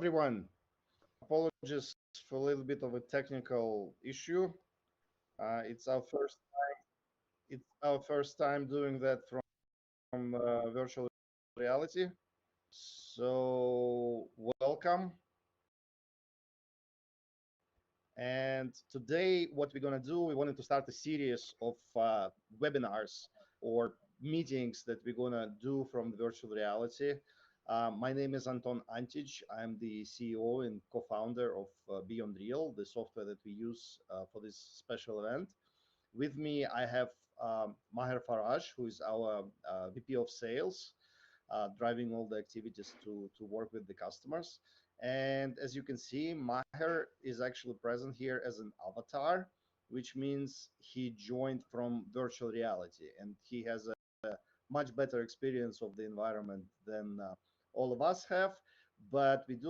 everyone. Apologies for a little bit of a technical issue. It's our first time doing that from virtual reality. So welcome. And today, what we're gonna do, we wanted to start a series of webinars or meetings that we're gonna do from virtual reality. My name is Anton Antic. I'm the CEO and co-founder of BeyondReal, the software that we use for this special event. With me, I have Maher Faraj, who is our VP of Sales, driving all the activities to work with the customers. And as you can see, Maher is actually present here as an avatar, which means he joined from virtual reality, and he has a much better experience of the environment than all of us have. But we do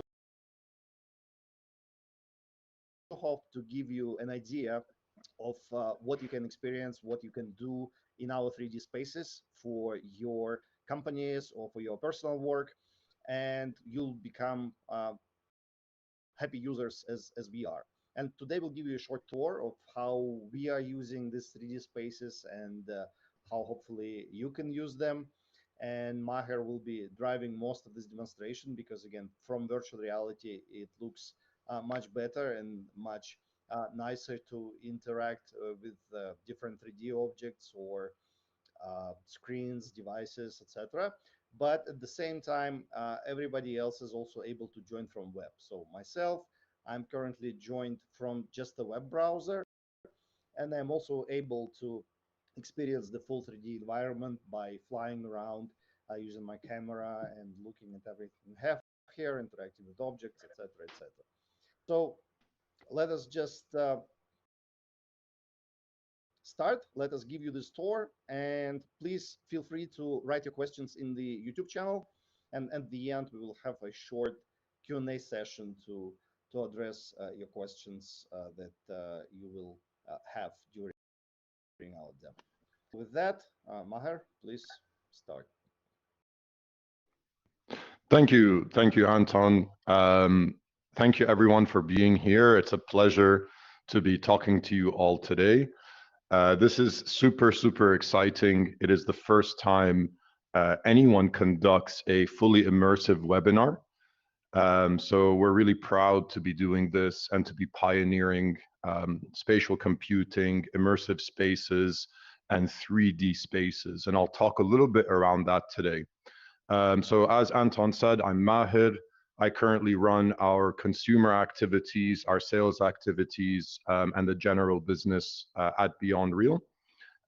hope to give you an idea of what you can experience, what you can do in our 3D spaces for your companies or for your personal work, and you'll become happy users as we are. And today we'll give you a short tour of how we are using these 3D spaces and how hopefully you can use them. And Maher will be driving most of this demonstration because, again, from virtual reality, it looks much better and much nicer to interact with different 3D objects or screens, devices, etc. But at the same time, everybody else is also able to join from web. So myself, I'm currently joined from just the web browser, and I'm also able to experience the full 3D environment by flying around using my camera and looking at everything we have here, interacting with objects, etc., etc. So let us just start. Let us give you this tour, and please feel free to write your questions in the YouTube channel. And at the end, we will have a short Q&A session to address your questions that you will have during our demo. With that, Maher, please start. Thank you, Anton. Thank you, everyone, for being here. It's a pleasure to be talking to you all today. This is super exciting. It is the first time anyone conducts a fully immersive webinar. So we're really proud to be doing this and to be pioneering spatial computing, immersive spaces, and 3D spaces. And I'll talk a little bit around that today. So as Anton said, I'm Maher. I currently run our consumer activities, our sales activities, and the general business at BeyondReal.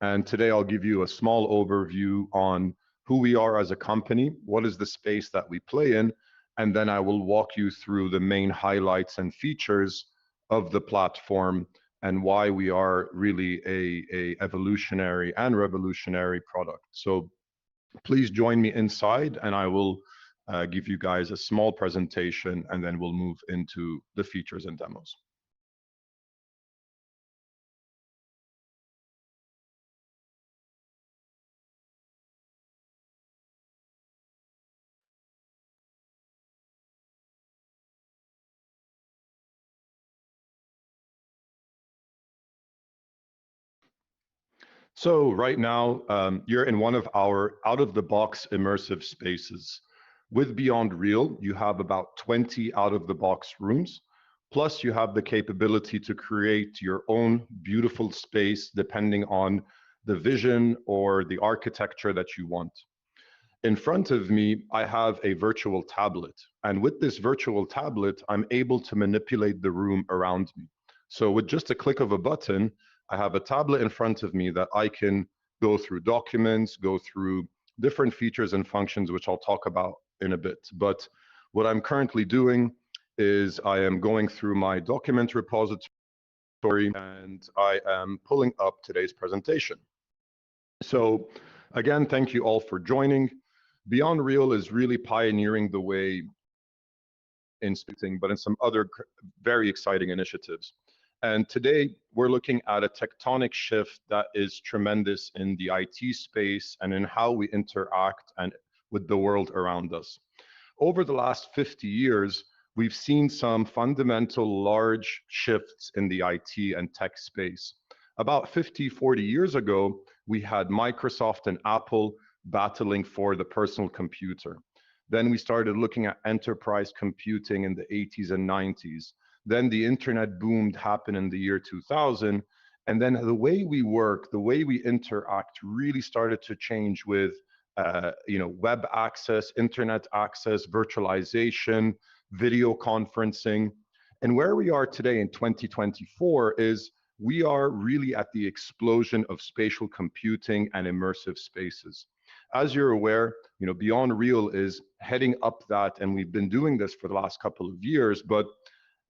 And today I'll give you a small overview on who we are as a company, what is the space that we play in, and then I will walk you through the main highlights and features of the platform and why we are really a evolutionary and revolutionary product. So please join me inside and I will give you guys a small presentation and then we'll move into the features and demos. So right now, you're in one of our out-of-the-box immersive spaces. With BeyondReal, you have about 20 out-of-the-box rooms, plus you have the capability to create your own beautiful space depending on the vision or the architecture that you want. In front of me, I have a virtual tablet. And with this virtual tablet, I'm able to manipulate the room around me. So with just a click of a button, I have a tablet in front of me that I can go through documents, go through different features and functions, which I'll talk about in a bit. But what I'm currently doing is I am going through my document repository and I am pulling up today's presentation. So again, thank you all for joining. BeyondReal is really pioneering the way in spacing, but in some other very exciting initiatives. And today we're looking at a tectonic shift that is tremendous in the IT space and in how we interact and with the world around us. Over the last 50 years, we've seen some fundamental large shifts in the IT and tech space. About 50, 40 years ago, we had Microsoft and Apple battling for the personal computer. Then we started looking at enterprise computing in the 80s and 90s. Then the internet boomed happened in the year 2000. And then the way we work, the way we interact really started to change with web access, internet access, virtualization, video conferencing. And where we are today in 2024 is we are really at the explosion of spatial computing and immersive spaces. As you're aware, BeyondReal is heading up that, and we've been doing this for the last couple of years. But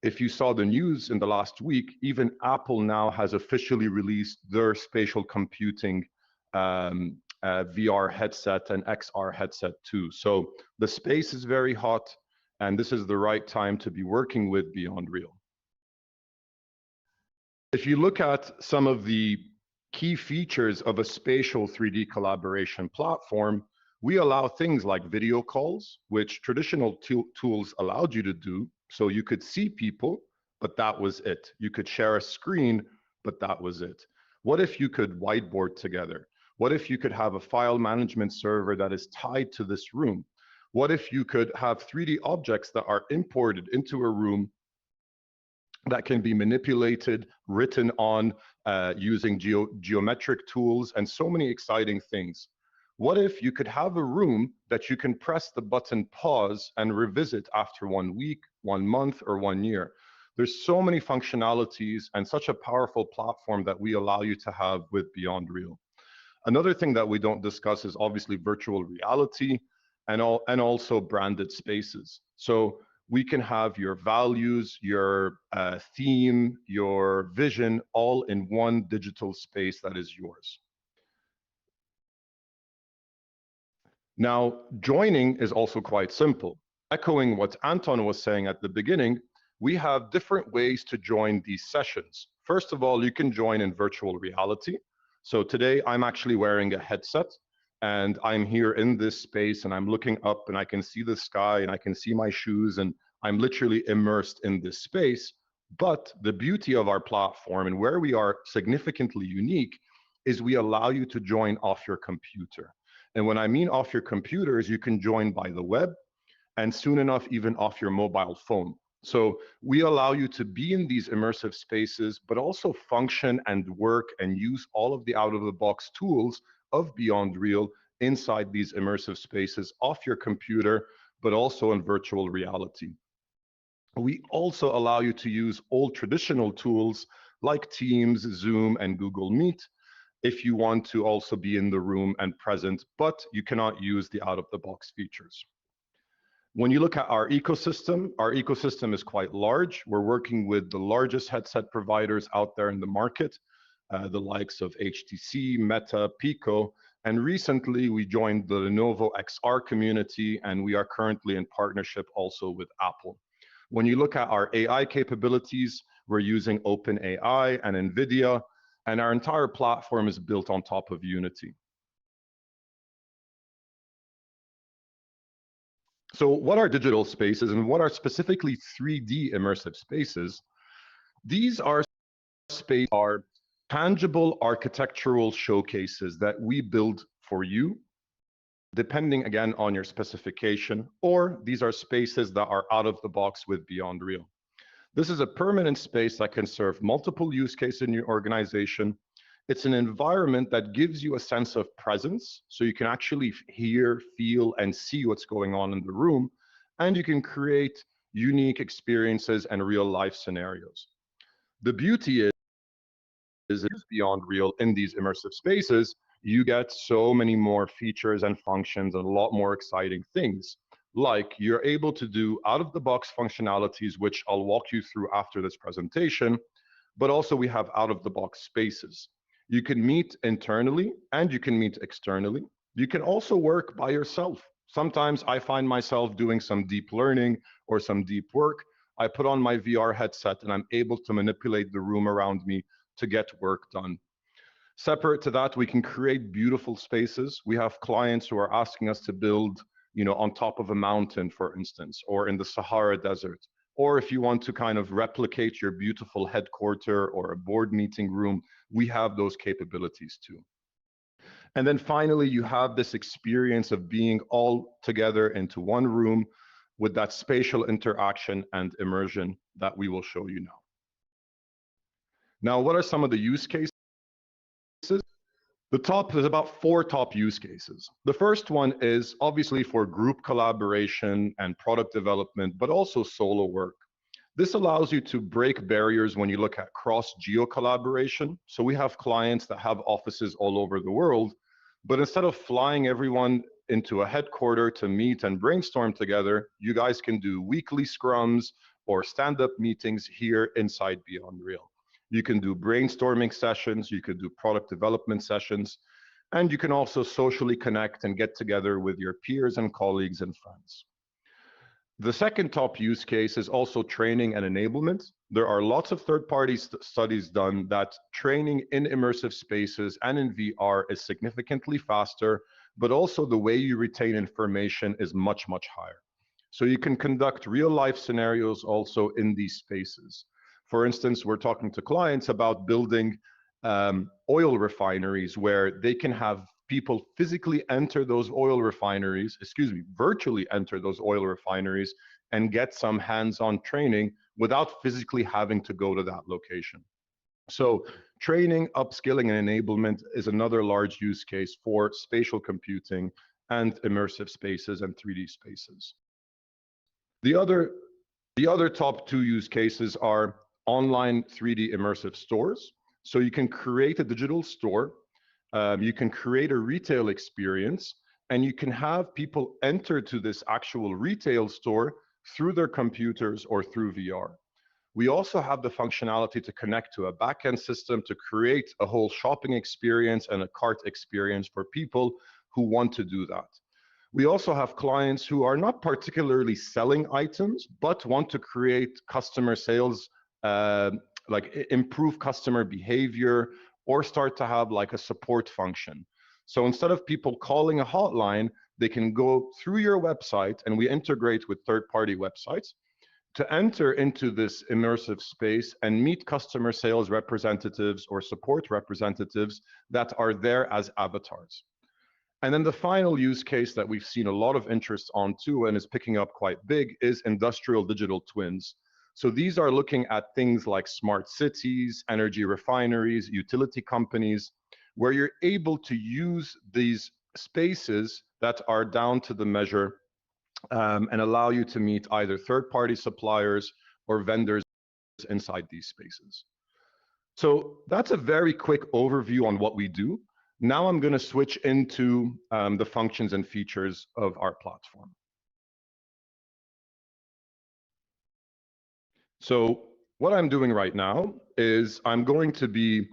if you saw the news in the last week, even Apple now has officially released their spatial computing VR headset and XR headset too. So the space is very hot, and this is the right time to be working with BeyondReal. If you look at some of the key features of a spatial 3D collaboration platform, we allow things like video calls, which traditional tools allowed you to do. So you could see people, but that was it. You could share a screen, but that was it. What if you could whiteboard together? What if you could have a file management server that is tied to this room? What if you could have 3D objects that are imported into a room that can be manipulated, written on using geometric tools, and so many exciting things? What if you could have a room that you can press the button pause and revisit after 1 week, 1 month, or 1 year? There's so many functionalities and such a powerful platform that we allow you to have with BeyondReal. Another thing that we don't discuss is obviously virtual reality and also branded spaces. So we can have your values, your theme, your vision, all in one digital space that is yours. Now, joining is also quite simple. Echoing what Anton was saying at the beginning, we have different ways to join these sessions. First of all, you can join in virtual reality. So today I'm actually wearing a headset and I'm here in this space and I'm looking up and I can see the sky and I can see my shoes and I'm literally immersed in this space. But the beauty of our platform and where we are significantly unique is we allow you to join off your computer. And when I mean off your computer is you can join by the web and soon enough even off your mobile phone. So we allow you to be in these immersive spaces, but also function and work and use all of the out-of-the-box tools of BeyondReal inside these immersive spaces off your computer, but also in virtual reality. We also allow you to use old traditional tools like Teams, Zoom, and Google Meet if you want to also be in the room and present, but you cannot use the out-of-the-box features. When you look at our ecosystem is quite large. We're working with the largest headset providers out there in the market, the likes of HTC, Meta, Pico, and recently we joined the Lenovo XR community, and we are currently in partnership also with Apple. When you look at our AI capabilities, we're using OpenAI and NVIDIA, and our entire platform is built on top of Unity. So what are digital spaces and what are specifically 3D immersive spaces? These are tangible architectural showcases that we build for you, depending again on your specification, or these are spaces that are out of the box with BeyondReal. This is a permanent space that can serve multiple use cases in your organization. It's an environment that gives you a sense of presence, so you can actually hear, feel, and see what's going on in the room, and you can create unique experiences and real-life scenarios. The beauty is BeyondReal in these immersive spaces, you get so many more features and functions and a lot more exciting things. Like you're able to do out-of-the-box functionalities, which I'll walk you through after this presentation, but also we have out-of-the-box spaces. You can meet internally and you can meet externally. You can also work by yourself. Sometimes I find myself doing some deep learning or some deep work. I put on my VR headset and I'm able to manipulate the room around me to get work done. Separate to that, we can create beautiful spaces. We have clients who are asking us to build, on top of a mountain, for instance, or in the Sahara Desert. or if you want to kind of replicate your beautiful headquarter or a board meeting room, we have those capabilities too. And then finally, you have this experience of being all together into one room with that spatial interaction and immersion that we will show you now. Now, what are some of the use cases? There's about 4 top use cases. The first one is obviously for group collaboration and product development, but also solo work. This allows you to break barriers when you look at cross-geo collaboration. So we have clients that have offices all over the world, but instead of flying everyone into a headquarter to meet and brainstorm together, you guys can do weekly scrums or stand-up meetings here inside BeyondReal. You can do brainstorming sessions, you could do product development sessions, and you can also socially connect and get together with your peers and colleagues and friends. The second top use case is also training and enablement. There are lots of third-party studies done that training in immersive spaces and in VR is significantly faster, but also the way you retain information is much, much higher. So you can conduct real-life scenarios also in these spaces. For instance, we're talking to clients about building oil refineries where they can have people physically enter those oil refineries, virtually enter those oil refineries and get some hands-on training without physically having to go to that location. So training, upskilling, and enablement is another large use case for spatial computing and immersive spaces and 3D spaces. The other top 2 use cases are online 3D immersive stores. So you can create a digital store, you can create a retail experience, and you can have people enter to this actual retail store through their computers or through VR. We also have the functionality to connect to a backend system to create a whole shopping experience and a cart experience for people who want to do that. We also have clients who are not particularly selling items, but want to create customer sales, like improve customer behavior, or start to have like a support function. So instead of people calling a hotline, they can go through your website, and we integrate with third-party websites to enter into this immersive space and meet customer sales representatives or support representatives that are there as avatars. And then the final use case that we've seen a lot of interest on too, and is picking up quite big, is industrial digital twins. So these are looking at things like smart cities, energy refineries, utility companies, where you're able to use these spaces that are down to the measure and allow you to meet either third-party suppliers or vendors inside these spaces. So that's a very quick overview on what we do. Now I'm going to switch into the functions and features of our platform. So what I'm doing right now is I'm going to be,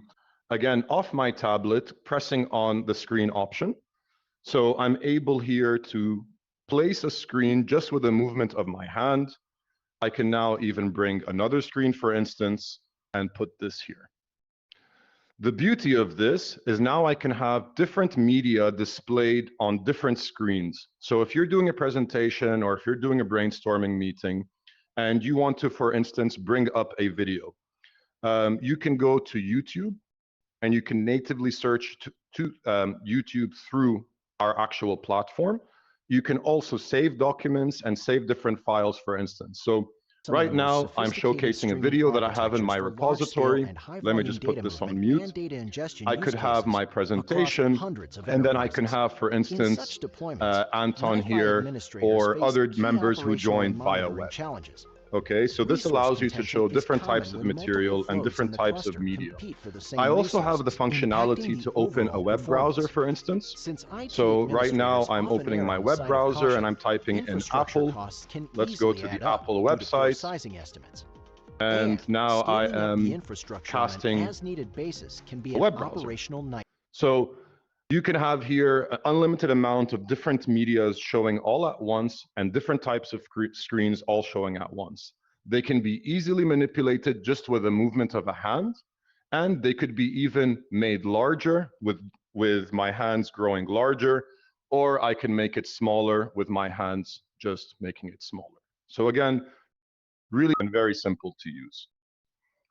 again, off my tablet, pressing on the screen option. So I'm able here to place a screen just with a movement of my hand. I can now even bring another screen, for instance, and put this here. The beauty of this is now I can have different media displayed on different screens. So if you're doing a presentation or if you're doing a brainstorming meeting and you want to, for instance, bring up a video, you can go to YouTube and you can natively search to YouTube through our actual platform. You can also save documents and save different files, for instance. So right now, I'm showcasing a video that I have in my repository. Let me just put this on mute. I could have my presentation, and then I can have, for instance, Anton here or other members who joined via web. Okay, so this allows you to show different types of material and different types of media. I also have the functionality to open a web browser, for instance. So right now I'm opening my web browser and I'm typing in Apple. Let's go to the Apple website. And now I am casting a web browser. So you can have here an unlimited amount of different medias showing all at once and different types of screens all showing at once. They can be easily manipulated just with a movement of a hand, and they could be even made larger with my hands growing larger, or I can make it smaller with my hands just making it smaller. So again, really and very simple to use.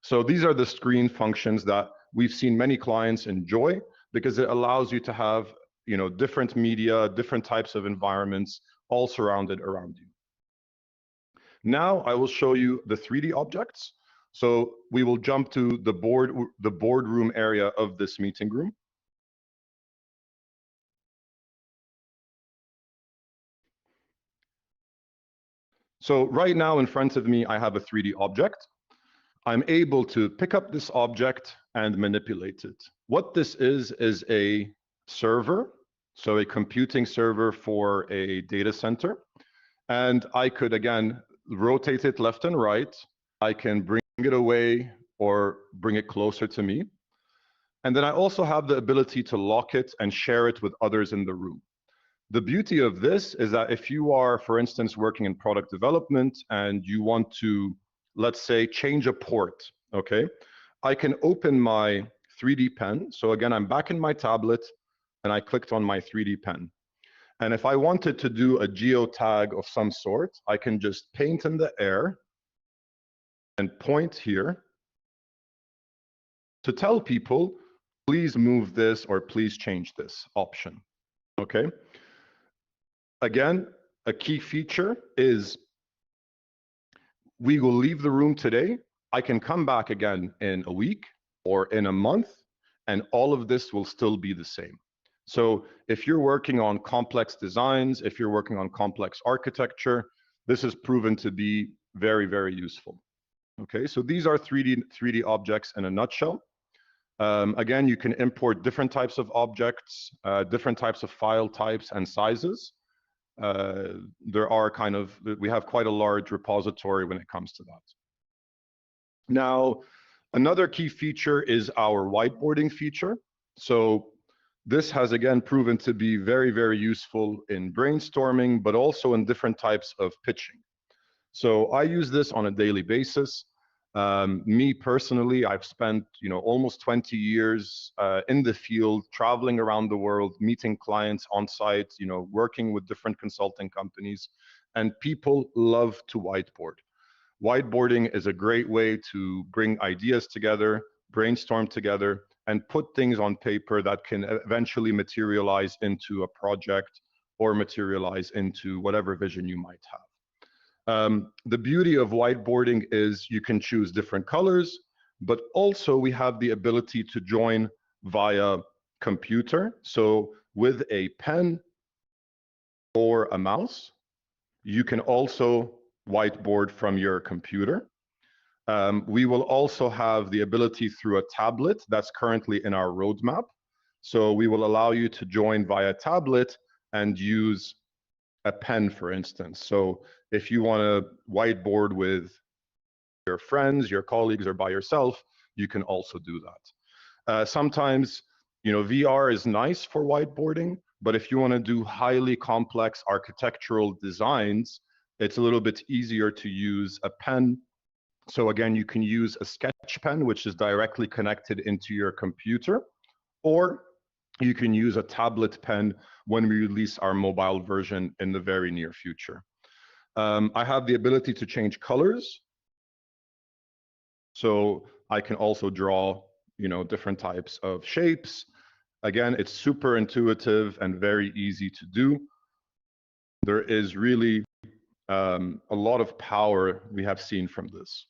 So these are the screen functions that we've seen many clients enjoy because it allows you to have, different media, different types of environments all surrounded around you. Now I will show you the 3D objects. So we will jump to the boardroom area of this meeting room. So right now in front of me, I have a 3D object. I'm able to pick up this object and manipulate it. What this is a server, so a computing server for a data center. And I could, again, rotate it left and right. I can bring it away or bring it closer to me. And then I also have the ability to lock it and share it with others in the room. The beauty of this is that if you are, for instance, working in product development and you want to, let's say, change a port, okay? I can open my 3D pen. So again, I'm back in my tablet and I clicked on my 3D pen. And if I wanted to do a geotag of some sort, I can just paint in the air and point here to tell people, please move this or please change this option, okay? Again, a key feature is we will leave the room today. I can come back again in a week or in a month, and all of this will still be the same. So if you're working on complex designs, if you're working on complex architecture, this is proven to be very, very useful. Okay, so these are 3D objects in a nutshell. Again, you can import different types of objects, different types of file types and sizes. We have quite a large repository when it comes to that. Now, another key feature is our whiteboarding feature. So this has again proven to be very, very useful in brainstorming, but also in different types of pitching. So I use this on a daily basis. Me personally, I've spent almost 20 years in the field, traveling around the world, meeting clients on site, working with different consulting companies, and people love to whiteboard. Whiteboarding is a great way to bring ideas together, brainstorm together, and put things on paper that can eventually materialize into a project or materialize into whatever vision you might have. The beauty of whiteboarding is you can choose different colors, but also we have the ability to join via computer. So with a pen or a mouse, you can also whiteboard from your computer. We will also have the ability through a tablet that's currently in our roadmap. So we will allow you to join via tablet and use a pen, for instance. So if you want to whiteboard with your friends, your colleagues, or by yourself, you can also do that. Sometimes, VR is nice for whiteboarding, but if you want to do highly complex architectural designs, it's a little bit easier to use a pen. So again, you can use a sketch pen, which is directly connected into your computer, or you can use a tablet pen when we release our mobile version in the very near future. I have the ability to change colors. So I can also draw, different types of shapes. Again, it's super intuitive and very easy to do. There is really a lot of power we have seen from this.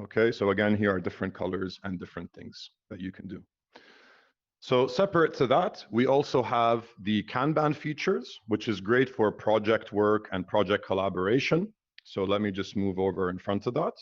Okay, so again, here are different colors and different things that you can do. So separate to that, we also have the Kanban features, which is great for project work and project collaboration. So let me just move over in front of that.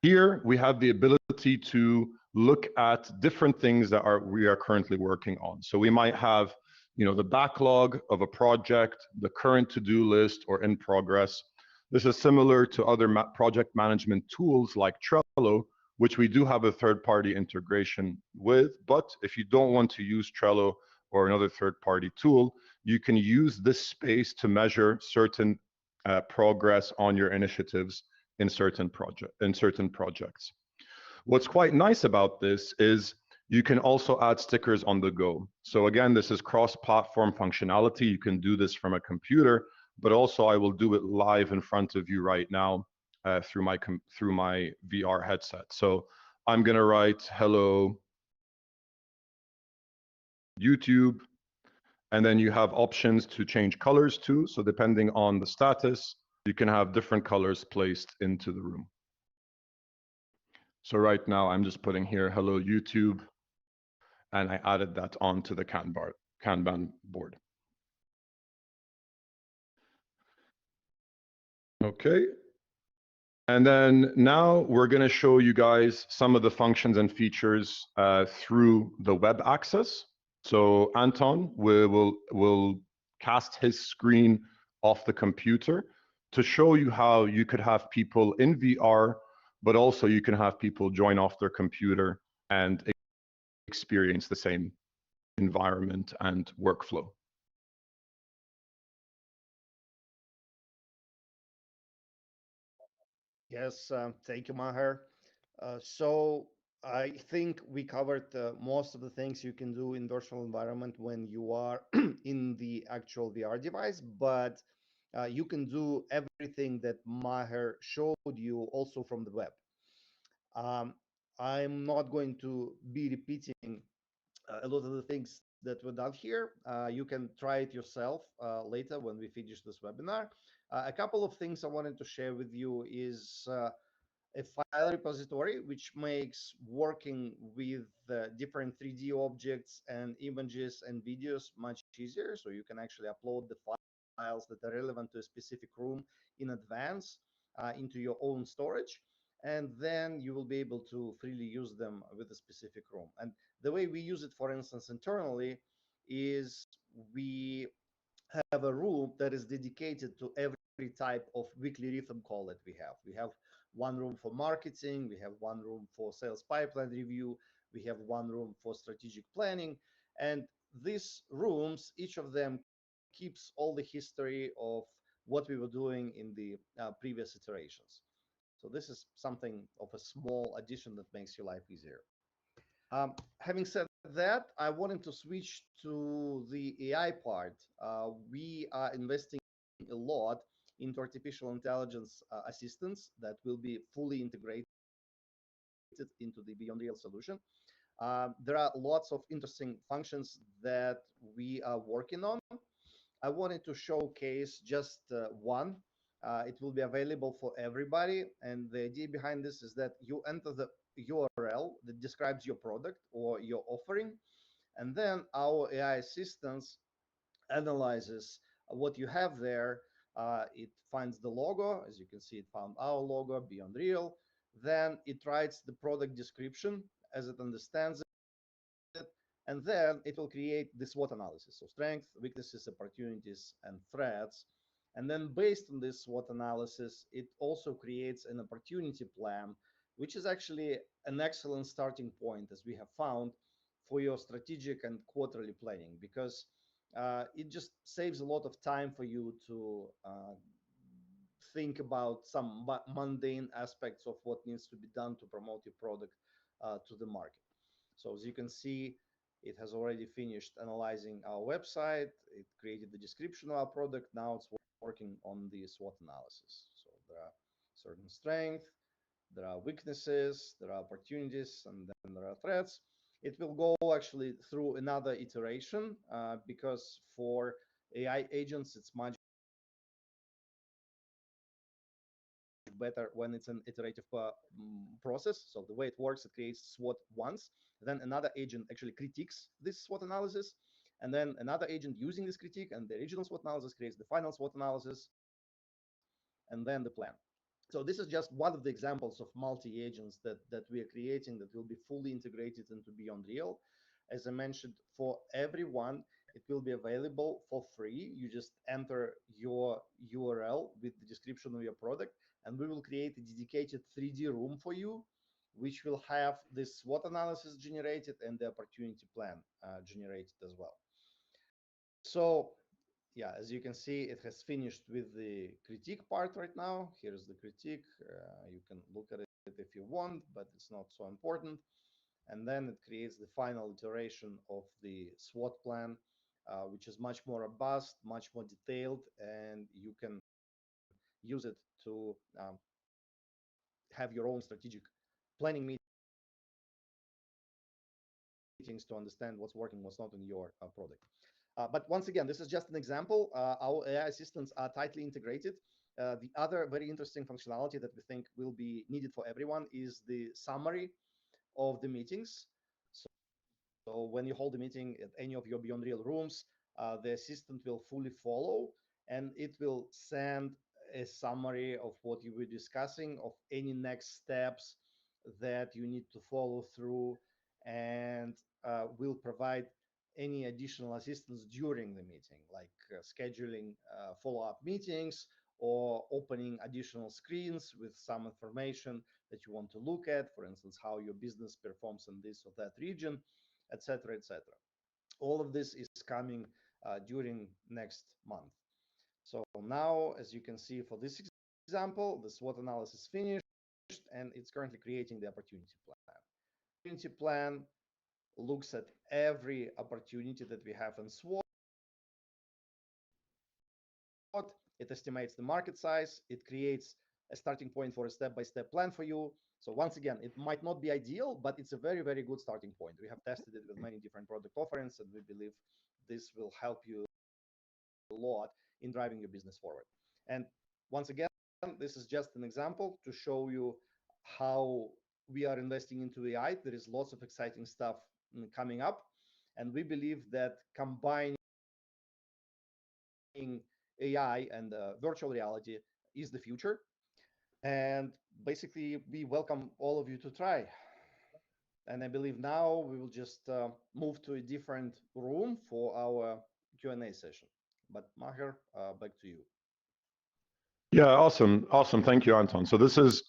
Here we have the ability to look at different things that we are currently working on. So we might have, the backlog of a project, the current to-do list, or in progress. This is similar to other project management tools like Trello, which we do have a third-party integration with. But if you don't want to use Trello or another third-party tool, you can use this space to measure certain progress on your initiatives in certain projects. What's quite nice about this is you can also add stickers on the go. So again, this is cross-platform functionality. You can do this from a computer, but also I will do it live in front of you right now through my VR headset. So I'm gonna write hello YouTube, and then you have options to change colors too. So depending on the status, you can have different colors placed into the room. So right now I'm just putting here hello YouTube, and I added that onto the Kanban board. Okay. And then now we're going to show you guys some of the functions and features through the web access. So Anton will cast his screen off the computer to show you how you could have people in VR, but also you can have people join off their computer and experience the same environment and workflow. Yes, thank you, Maher. So I think we covered most of the things you can do in virtual environment when you are in the actual VR device, but you can do everything that Maher showed you also from the web. Um, I'm not going to be repeating a lot of the things that were done here. You can try it yourself later when we finish this webinar. A couple of things I wanted to share with you is a file repository, which makes working with different 3D objects and images and videos much easier. So you can actually upload the files that are relevant to a specific room in advance into your own storage. And then you will be able to freely use them with a specific room. And the way we use it, for instance, internally, is we have a room that is dedicated to every type of weekly rhythm call that we have. We have one room for marketing, we have one room for sales pipeline review, we have one room for strategic planning. And these rooms, each of them keeps all the history of what we were doing in the previous iterations. So this is something of a small addition that makes your life easier. Having said that, I wanted to switch to the AI part. We are investing a lot into artificial intelligence assistants that will be fully integrated into the BeyondReal solution. There are lots of interesting functions that we are working on. I wanted to showcase just one. It will be available for everybody. And the idea behind this is that you enter the URL that describes your product or your offering. And then our AI assistants analyzes what you have there. It finds the logo. As you can see, it found our logo, BeyondReal. Then it writes the product description as it understands it, and then it will create the SWOT analysis. So strengths, weaknesses, opportunities, and threats. And then based on this SWOT analysis, it also creates an opportunity plan, which is actually an excellent starting point, as we have found, for your strategic and quarterly planning, because it just saves a lot of time for you to think about some mundane aspects of what needs to be done to promote your product to the market. So as you can see, it has already finished analyzing our website. It created the description of our product. Now it's working on the SWOT analysis. So there are certain strengths, there are weaknesses, there are opportunities, and then there are threats. It will go actually through another iteration because for AI agents, it's much better when it's an iterative process. So the way it works, it creates SWOT once, then another agent actually critiques this SWOT analysis, and then another agent using this critique and the original SWOT analysis creates the final SWOT analysis, and then the plan. So this is just one of the examples of multi-agents that we are creating that will be fully integrated into BeyondReal. As I mentioned, for everyone, it will be available for free. You just enter your URL with the description of your product, and we will create a dedicated 3D room for you, which will have this SWOT analysis generated and the opportunity plan generated as well. So yeah, as you can see, it has finished with the critique part right now. Here's the critique. You can look at it if you want, but it's not so important. And then it creates the final iteration of the SWOT plan which is much more robust, much more detailed, and you can use it to have your own strategic planning meetings to understand what's working, what's not in your product. But once again, this is just an example. Our AI assistants are tightly integrated. The other very interesting functionality that we think will be needed for everyone is the summary of the meetings. So when you hold a meeting at any of your BeyondReal rooms, the assistant will fully follow, and it will send a summary of what you were discussing, of any next steps that you need to follow through, and will provide any additional assistance during the meeting, like scheduling follow-up meetings or opening additional screens with some information that you want to look at, for instance, how your business performs in this or that region, etc., etc. All of this is coming during next month. So now, as you can see for this example, the SWOT analysis finished, and it's currently creating the opportunity plan. Opportunity plan looks at every opportunity that we have in SWOT. It estimates the market size. It creates a starting point for a step-by-step plan for you. So once again, it might not be ideal, but it's a very, very good starting point. We have tested it with many different product offerings, and we believe this will help you a lot in driving your business forward. And once again, this is just an example to show you how we are investing into AI. There is lots of exciting stuff coming up, and we believe that combining AI and virtual reality is the future. And basically, we welcome all of you to try. And I believe now we will just move to a different room for our Q&A session. But Maher, back to you. Yeah, awesome. Thank you, Anton. So this is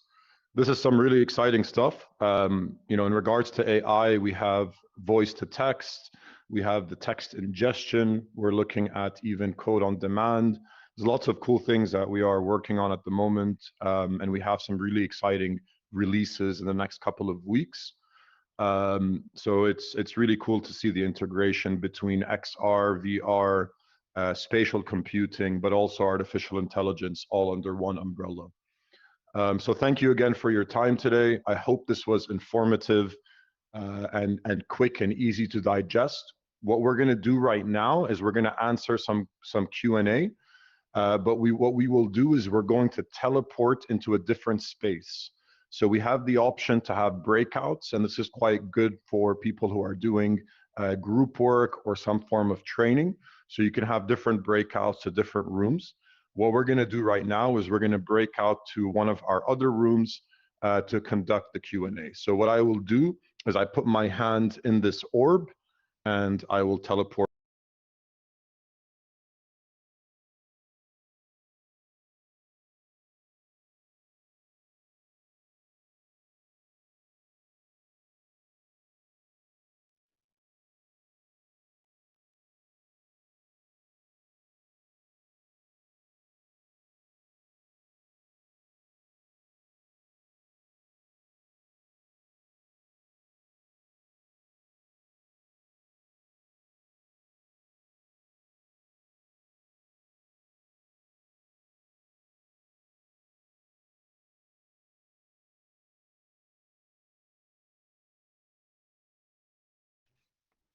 some really exciting stuff. In regards to AI, we have voice to text, we have the text ingestion. We're looking at even code on demand. There's lots of cool things that we are working on at the moment, and we have some really exciting releases in the next couple of weeks. So it's really cool to see the integration between XR, VR, spatial computing, but also artificial intelligence all under one umbrella. So thank you again for your time today. I hope this was informative and quick and easy to digest. What we're going to do right now is we're going to answer some Q&A, but what we will do is we're going to teleport into a different space. So we have the option to have breakouts, and this is quite good for people who are doing group work or some form of training. So you can have different breakouts to different rooms. What we're going to do right now is we're going to break out to one of our other rooms to conduct the Q&A. So what I will do is I put my hand in this orb, and I will teleport.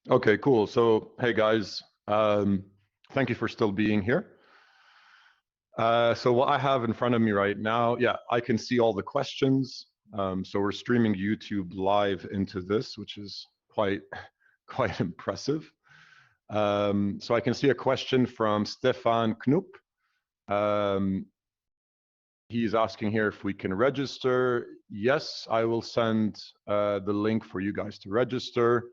Okay, cool. So, hey guys, thank you for still being here. So what I have in front of me right now, yeah, I can see all the questions. So we're streaming YouTube live into this, which is quite impressive. So I can see a question from Stefan Knupp. He's asking here if we can register. Yes, I will send the link for you guys to register.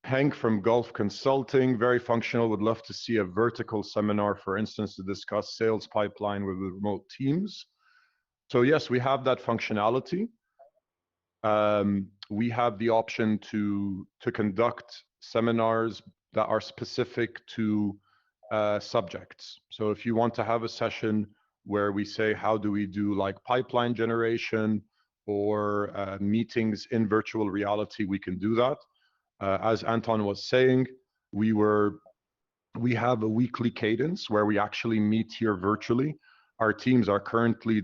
Hank from Gulf Consulting, very functional, would love to see a vertical seminar, for instance, to discuss sales pipeline with remote teams. So yes, we have that functionality. We have the option to conduct seminars that are specific to subjects. So if you want to have a session where we say, how do we do like pipeline generation or meetings in virtual reality, we can do that. As Anton was saying, we have a weekly cadence where we actually meet here virtually. Our teams are currently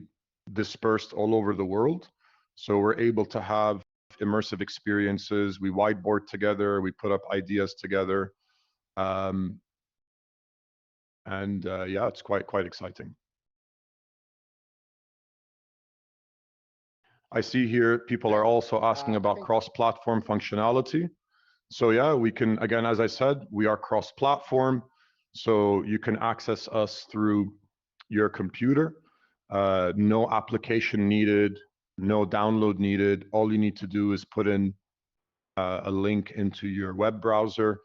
dispersed all over the world, so we're able to have immersive experiences. We whiteboard together, we put up ideas together, um, and yeah, it's quite exciting. I see here people are also asking about cross-platform functionality. So yeah, we can, again, as I said, we are cross-platform, so you can access us through your computer. No application needed, no download needed. All you need to do is put in a link into your web browser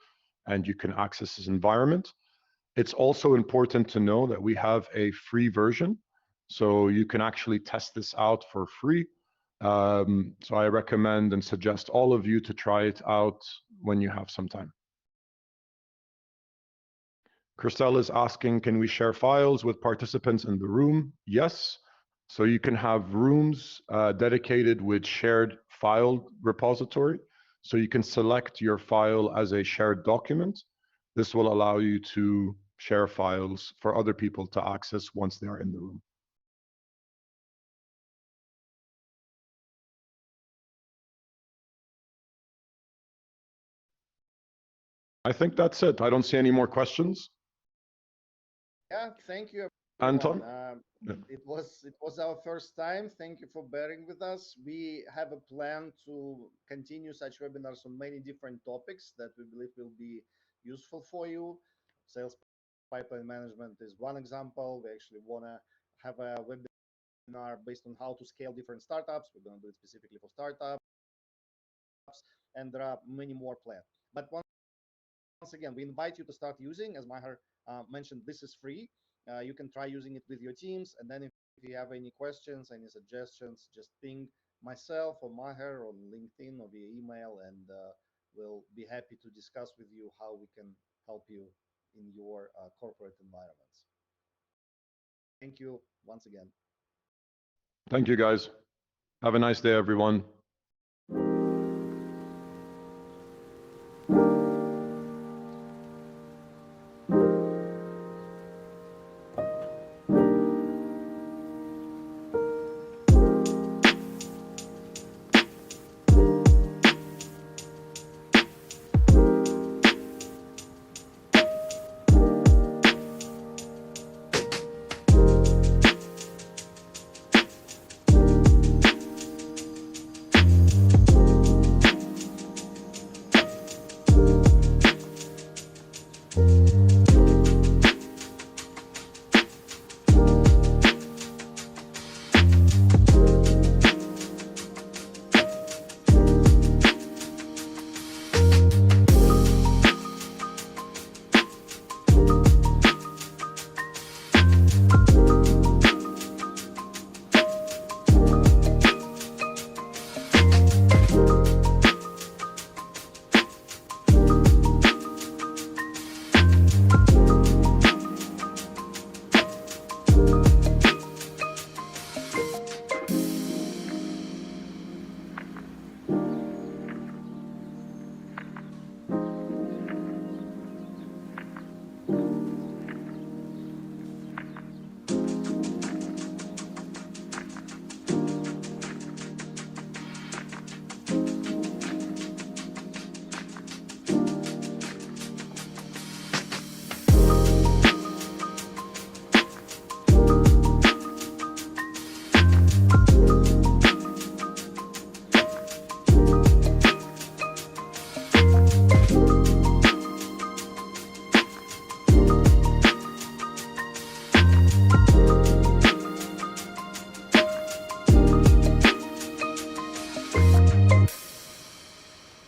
and you can access this environment. It's also important to know that we have a free version, so you can actually test this out for free. So I recommend and suggest all of you to try it out when you have some time. Christelle is asking, can we share files with participants in the room? Yes. So you can have rooms dedicated with shared file repository. So you can select your file as a shared document. This will allow you to share files for other people to access once they are in the room. I think that's it. I don't see any more questions. Yeah, thank you, Anton? It was our first time. Thank you for bearing with us. We have a plan to continue such webinars on many different topics that we believe will be useful for you. Sales pipeline management is one example. We actually want to have a webinar based on how to scale different startups. We're going to do it specifically for startups, and there are many more planned. But once again, we invite you to start using, as Maher mentioned, this is free. You can try using it with your teams. And then if you have any questions, any suggestions, just ping myself or Maher on LinkedIn or via email, and we'll be happy to discuss with you how we can help you in your corporate environments. Thank you once again. Thank you, guys. Have a nice day, everyone.